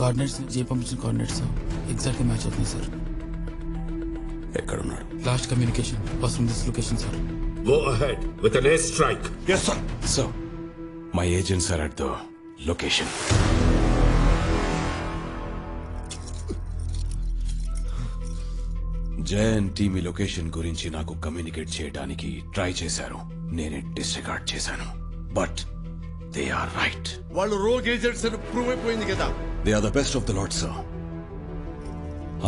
Coordinates జే పంపించిన coordinates exact గా match అవుతుంది సార్. ఎక్కడున్నాడు? Last communication was from this location sir. Go ahead with an airstrike. Yes, sir. So, my agents are at the location. Jai and team ఈ location గురించి నాకు communicate చేయడానికి try చేశారు. నేనే డిస్రిగార్డ్ చేశాను. But they are right. వాళ్ళు rogue agents అని prove అయిపోయింది కదా. They are the best of the lot sir.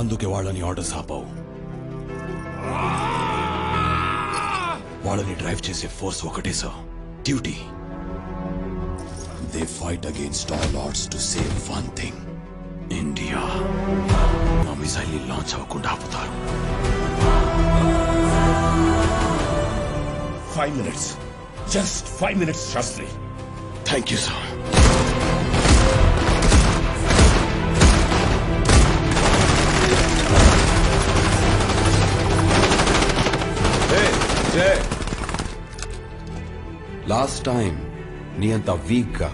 అందుకే వాళ్ళని ఆర్డర్స్ ఆపావు. వాళ్ళని డ్రైవ్ చేసే ఫోర్స్ ఒకటే sir, duty. They fight against all odds to save one thing, India. మా మిసైల్ ని లాంచ్ అవ్వకుండా ఆపుతారు. 5 minutes. Just 5 minutes, Shastri. Thank you sir. Last time నీ అంత వీక్ గా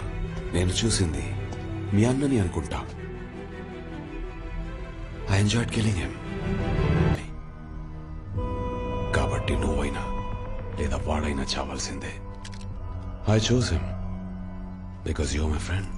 నేను చూసింది మీ అన్నని అనుకుంటా. I enjoyed killing him. కాబట్టి నువ్వైనా లేదా వాడైనా చావాల్సిందే. I choose him because you are my friend.